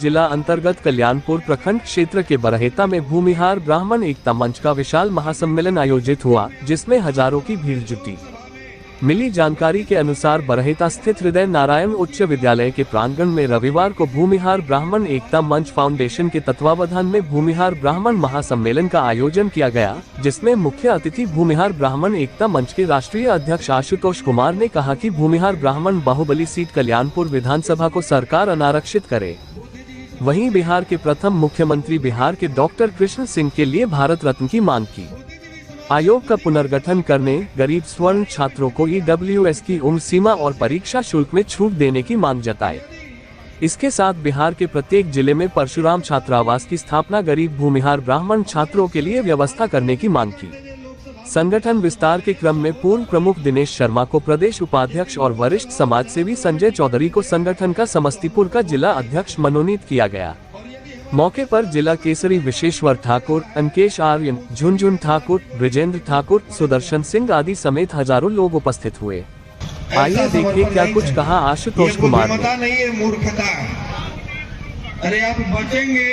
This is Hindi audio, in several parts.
जिला अंतर्गत कल्याणपुर प्रखंड क्षेत्र के बरहेता में भूमिहार ब्राह्मण एकता मंच का विशाल महासम्मेलन आयोजित हुआ, जिसमें हजारों की भीड़ जुटी। मिली जानकारी के अनुसार बरहेता स्थित हृदय नारायण उच्च विद्यालय के प्रांगण में रविवार को भूमिहार ब्राह्मण एकता मंच फाउंडेशन के तत्वावधान में भूमिहार ब्राह्मण महासम्मेलन का आयोजन किया गया, जिसमें मुख्य अतिथि भूमिहार ब्राह्मण एकता मंच के राष्ट्रीय अध्यक्ष आशुतोष कुमार ने कहा कि भूमिहार ब्राह्मण बाहुबली सीट कल्याणपुर विधानसभा को सरकार अनारक्षित करे। वहीं बिहार के प्रथम मुख्यमंत्री बिहार के डॉक्टर कृष्ण सिंह के लिए भारत रत्न की मांग की। आयोग का पुनर्गठन करने, गरीब स्वर्ण छात्रों को EWS की उम्र सीमा और परीक्षा शुल्क में छूट देने की मांग जताई। इसके साथ बिहार के प्रत्येक जिले में परशुराम छात्रावास की स्थापना गरीब भूमिहार ब्राह्मण छात्रों के लिए व्यवस्था करने की मांग की। संगठन विस्तार के क्रम में पूर्व प्रमुख दिनेश शर्मा को प्रदेश उपाध्यक्ष और वरिष्ठ समाजसेवी संजय चौधरी को संगठन का समस्तीपुर का जिला अध्यक्ष मनोनीत किया गया। मौके पर जिला केसरी विशेश्वर ठाकुर, अंकेश आर्यन, झुनझुन ठाकुर, ब्रिजेंद्र ठाकुर, सुदर्शन सिंह आदि समेत हजारों लोग उपस्थित हुए। आइए देखिए क्या कुछ कहा आशुतोष कुमार ने। नहीं है मूर्खता। अरे आप बचेंगे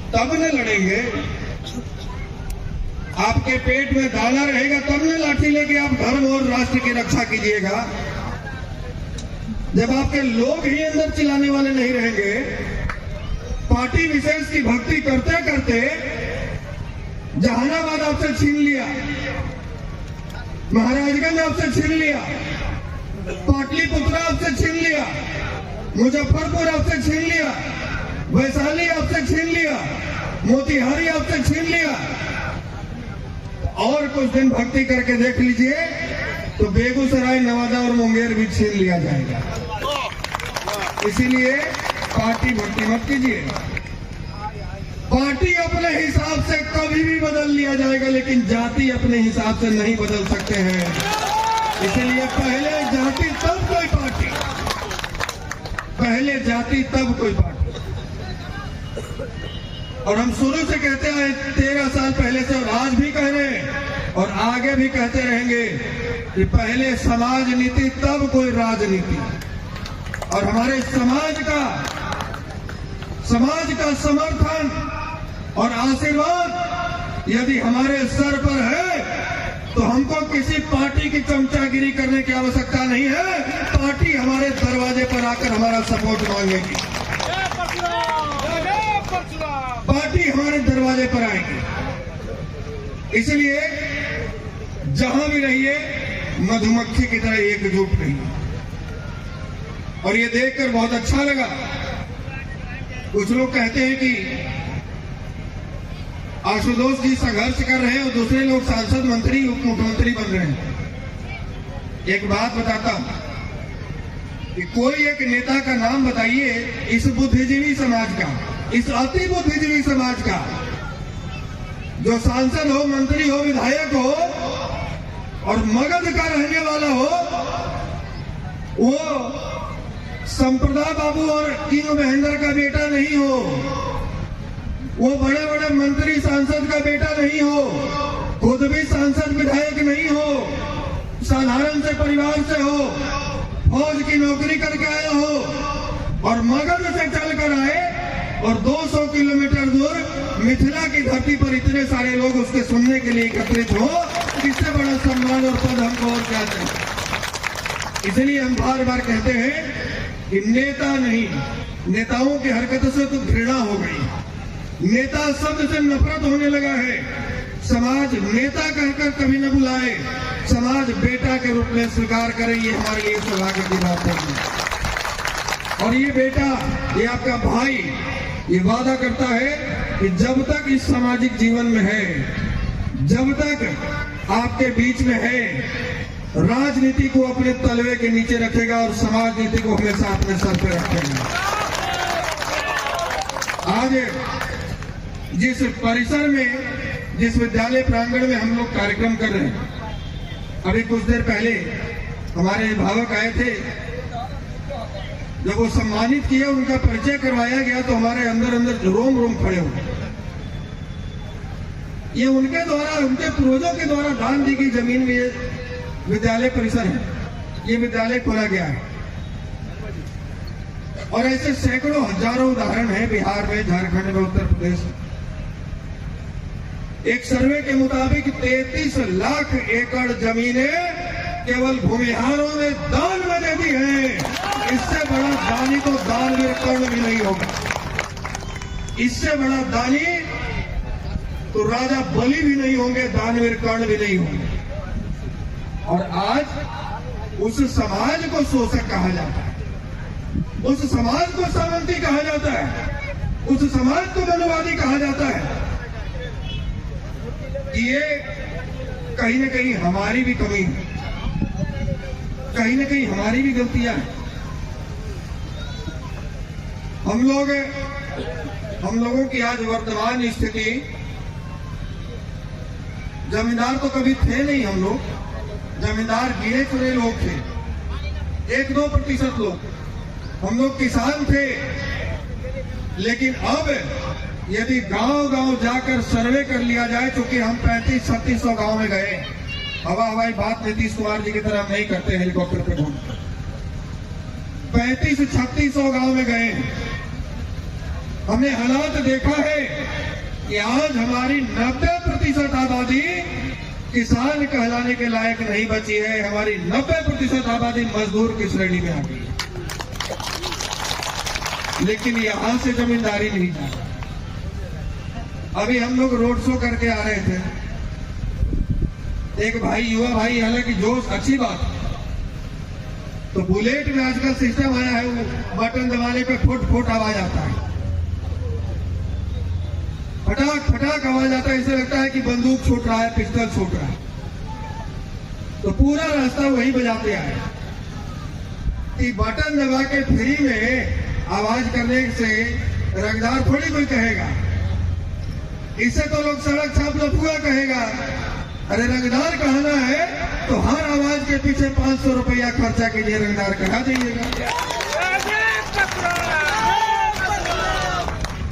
तब न लड़ेंगे, आपके पेट में दाना रहेगा तब न लाठी लेके आप धर्म और राष्ट्र की रक्षा कीजिएगा। जब आपके लोग ही अंदर चिल्लाने वाले नहीं रहेंगे, पार्टी विशेष की भक्ति करते करते जहानाबाद आपसे छीन लिया, महाराजगंज आपसे छीन लिया, पाटलिपुत्र आपसे छीन लिया, मुजफ्फरपुर आपसे छीन लिया, वैशाली आपसे छीन लिया, मोतिहारी आपसे छीन लिया। और कुछ दिन भक्ति करके देख लीजिए तो बेगूसराय, नवादा और मुंगेर भी छीन लिया जाएगा। इसीलिए पार्टी भक्ति मत कीजिए। पार्टी अपने हिसाब से कभी भी बदल लिया जाएगा, लेकिन जाति अपने हिसाब से नहीं बदल सकते हैं। इसलिए पहले जाति तब कोई पार्टी, पहले जाति तब कोई पार्टी। और हम शुरू से कहते हैं 13 साल पहले से, और आज भी कह रहे हैं और आगे भी कहते रहेंगे कि पहले समाज नीति तब कोई राजनीति। और हमारे समाज का समर्थन और आशीर्वाद यदि हमारे सर पर है तो हमको किसी पार्टी की चमचागिरी करने की आवश्यकता नहीं है। पार्टी हमारे दरवाजे पर आकर हमारा सपोर्ट मांगेगी, पार्टी हमारे दरवाजे पर आएगी। इसलिए जहां भी रहिए मधुमक्खी की तरह एकजुट रहिए। और ये देखकर बहुत अच्छा लगा, कुछ लोग कहते हैं कि आशुतोष जी संघर्ष कर रहे हैं और दूसरे लोग सांसद, मंत्री, उप मुख्यमंत्री बन रहे हैं। एक बात बताता हूं कि कोई एक नेता का नाम बताइए इस बुद्धिजीवी समाज का, इस अति बुद्धिजीवी समाज का, जो सांसद हो, मंत्री हो, विधायक हो और मगध का रहने वाला हो, वो संप्रदा बाबू और किंग महेंद्र का बेटा नहीं हो, वो बड़े बड़े मंत्री सांसद का बेटा नहीं हो, खुद भी सांसद विधायक नहीं हो, साधारण से परिवार से हो, फौज की नौकरी करके आया हो और मगध से चलकर आए और 200 किलोमीटर दूर मिथिला की धरती पर इतने सारे लोग उसके सुनने के लिए एकत्रित हो। इससे बड़ा सम्मान और पद हमको और क्या चाहिए। इसलिए हम बार बार कहते हैं कि नेता नहीं, नेताओं की हरकतों से तो घृणा हो गई, नेता शब्द से नफरत होने लगा है। समाज नेता कहकर कभी न बुलाए, समाज बेटा के रूप में स्वीकार करे, ये हमारे लिए सौभाग्य की बात है। और ये बेटा, ये आपका भाई, ये वादा करता है कि जब तक इस सामाजिक जीवन में है, जब तक आपके बीच में है, राजनीति को अपने तलवे के नीचे रखेगा और समाज नीति को हमेशा अपने सर पे रखेगा। आज जिस परिसर में, जिस विद्यालय प्रांगण में हम लोग कार्यक्रम कर रहे हैं, अभी कुछ देर पहले हमारे अभिभावक आए थे, जब वो सम्मानित किया, उनका परिचय करवाया गया तो हमारे अंदर अंदर रोम रोम खड़े हो। ये उनके द्वारा, उनके पूर्वजों के द्वारा दान दी गई जमीन में ये विद्यालय परिसर है, ये विद्यालय खोला गया है। और ऐसे सैकड़ों हजारों उदाहरण हैं बिहार में, झारखंड में, उत्तर प्रदेश में। एक सर्वे के मुताबिक 33 लाख एकड़ जमीनें केवल भूमिहारों ने दान में दे दी है। इससे बड़ा दानी तो दानवीर कर्ण भी नहीं होगा। इससे बड़ा दानी तो राजा बलि भी नहीं होंगे, दानवीर कर्ण भी नहीं होंगे। और आज उस समाज को शोषक कहा जाता है, उस समाज को सामंती कहा जाता है, उस समाज को मनुवादी कहा जाता है। ये कहीं न कहीं हमारी भी कमी है, कहीं न कहीं हमारी भी गलतियां हैं। हम लोगों की आज वर्तमान स्थिति, जमींदार तो कभी थे नहीं हम लोग, जमींदार गिने चुने लोग थे, 1-2% लोग। हम लोग किसान थे। लेकिन अब यदि गांव-गांव जाकर सर्वे कर लिया जाए, क्योंकि हम 3500-3600 गांव में गए, हवाई बात नीतीश कुमार जी की तरह हम नहीं करते हेलीकॉप्टर पे घूम, 3500-3600 गांव में गए। हमने हालात देखा है कि आज हमारी 90% आबादी किसान कहलाने के लायक नहीं बची है। हमारी 90% आबादी मजदूर की श्रेणी में आ गई है। लेकिन यहां से जमींदारी नहीं जाती। अभी हम लोग रोड शो करके आ रहे थे, एक भाई, युवा भाई, हालांकि जोश अच्छी बात, तो बुलेट में आजकल सिस्टम आया है, वो बटन दबाने पे फुट आवाज आता है, फटाक आवाज आता है। ऐसे लगता है कि बंदूक छूट रहा है, पिस्टल छूट रहा है। तो पूरा रास्ता वही बजाते आए कि बटन दबा के फ्री में आवाज करने से रंगदार थोड़ी कोई कहेगा। इससे तो लोग सड़क छाप लफुआ कहेगा। अरे रंगदार कहना है तो हर आवाज के पीछे 500 रुपया खर्चा कीजिए, रंगदार कहा जाइएगा।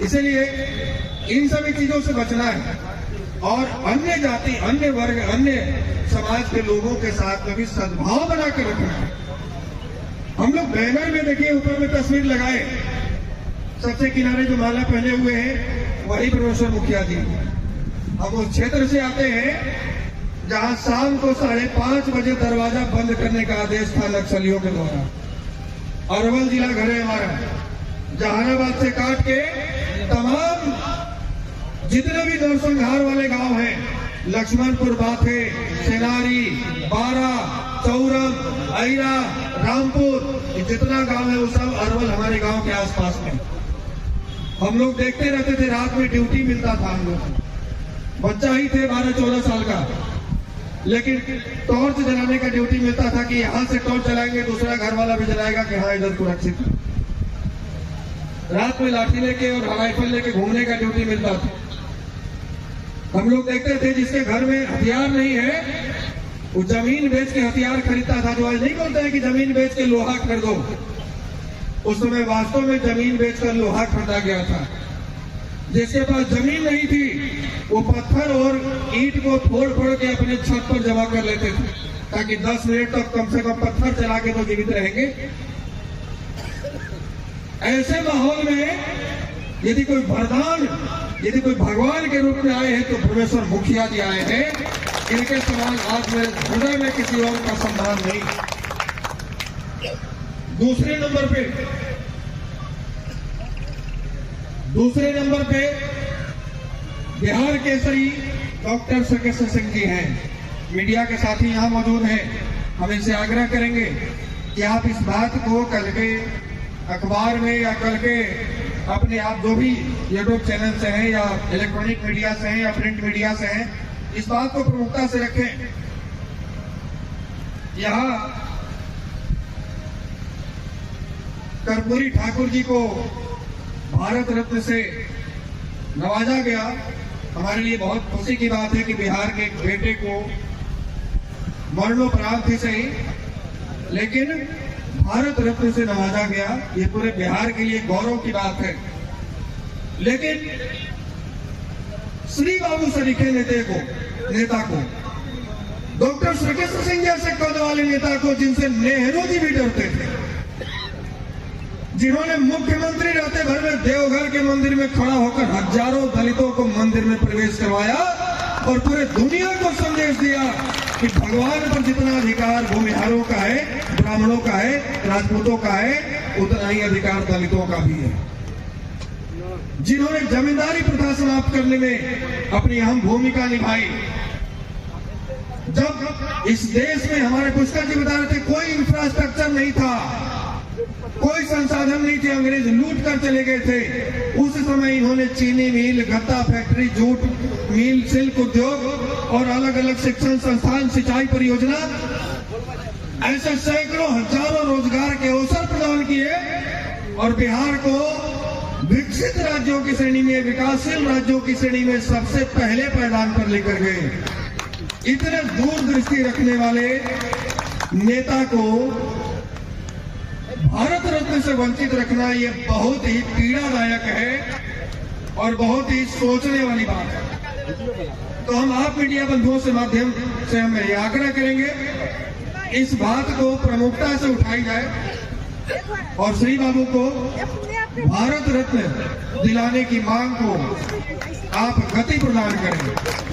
इसलिए इन सभी चीजों से बचना है और अन्य जाति, अन्य वर्ग, अन्य समाज के लोगों के साथ में भी सद्भाव बनाकर रखना है। हम लोग बैनर में देखिए, ऊपर में तस्वीर लगाए, सबसे किनारे जो माला पहने हुए हैं वही प्रोफेसर मुखिया जी। हम उस क्षेत्र से आते हैं जहां शाम को 5:30 बजे दरवाजा बंद करने का आदेश था नक्सलियों के द्वारा। अरवल जिला घर है हमारा, जहानाबाद से काट के तमाम जितने भी नरसंहार वाले गांव हैं, लक्ष्मणपुर, बाथे, सेनारी, बारा, चौरम, आईरा, रामपुर, जितना गांव है वो सब अरवल हमारे गांव के आसपास में। हम लोग देखते रहते थे, रात में ड्यूटी मिलता था। हम लोग बच्चा ही थे 12-14 साल का, लेकिन टॉर्च जलाने का ड्यूटी मिलता था कि यहां से टॉर्च जलाएंगे, दूसरा घर वाला भी जलाएगा कि हाँ इधर सुरक्षित। रात में लाठी लेके और राइफल लेके घूमने का ड्यूटी मिलता था। हम लोग देखते थे जिसके घर में हथियार नहीं है वो जमीन बेच के हथियार खरीदता था। जो आज नहीं बोलते हैं कि जमीन बेच के लोहा खरीदो, उस समय वास्तव में जमीन बेचकर लोहा खरीदा गया था। जिसके पास जमीन नहीं थी वो पत्थर और ईंट को फोड़ के अपने छत पर जमा कर लेते थे, ताकि 10 मिनट तक कम से कम पत्थर चला के तो जीवित रहेंगे। ऐसे माहौल में यदि कोई वरदान, यदि कोई भगवान के रूप में आए हैं तो प्रोफेसर मुखिया जी आए हैं। इनके सवाल आज मेरे हृदय में किसी और का संधान नहीं। दूसरे नंबर पे बिहार केसरी डॉक्टर सर्केश सिंह जी हैं। मीडिया के साथी यहाँ मौजूद हैं। हम इनसे आग्रह करेंगे कि आप इस बात को कल के अखबार में या कल के अपने आप जो भी यूट्यूब चैनल से हैं या इलेक्ट्रॉनिक मीडिया से हैं या प्रिंट मीडिया से हैं, इस बात को प्रमुखता से रखें। यहाँ कर्पूरी ठाकुर जी को भारत रत्न से नवाजा गया। हमारे लिए बहुत खुशी की बात है कि बिहार के एक बेटे को मरणोपरांत ही सही, लेकिन भारत रत्न से नवाजा गया। ये पूरे बिहार के लिए गौरव की बात है। लेकिन श्री बाबू सरीखे नेता को डॉक्टर सर्केश सिंह जैसे कद वाले नेता को, जिनसे नेहरू जी भी डरते थे, जिन्होंने मुख्यमंत्री रहते भर में देवघर के मंदिर में खड़ा होकर हजारों दलितों को मंदिर में प्रवेश करवाया और पूरे दुनिया को संदेश दिया कि भगवान पर जितना अधिकार भूमिहारों का है, ब्राह्मणों का है, राजपूतों का है, उतना ही अधिकार दलितों का भी है। जिन्होंने जमींदारी प्रथा समाप्त करने में अपनी अहम भूमिका निभाई। जब इस देश में हमारे पुष्कर जी बता रहे थे कोई इंफ्रास्ट्रक्चर नहीं था, कोई संसाधन नहीं थे, अंग्रेज लूट कर चले गए थे, उस समय इन्होंने चीनी मिल, गत्ता फैक्ट्री, जूट मिल, सिल्क उद्योग और अलग अलग शिक्षण संस्थान, सिंचाई परियोजना, ऐसे सैकड़ों हजारों रोजगार के अवसर प्रदान किए और बिहार को विकसित राज्यों की श्रेणी में, विकासशील राज्यों की श्रेणी में सबसे पहले पायदान पर लेकर गए। इतने दूरदृष्टि रखने वाले नेता को भारत रत्न से वंचित रखना ये बहुत ही पीड़ादायक है और बहुत ही सोचने वाली बात है। तो हम आप मीडिया बंधुओं से माध्यम से हम ये आग्रह करेंगे इस बात को प्रमुखता से उठाई जाए और श्री बाबू को भारत रत्न दिलाने की मांग को आप गति प्रदान करें।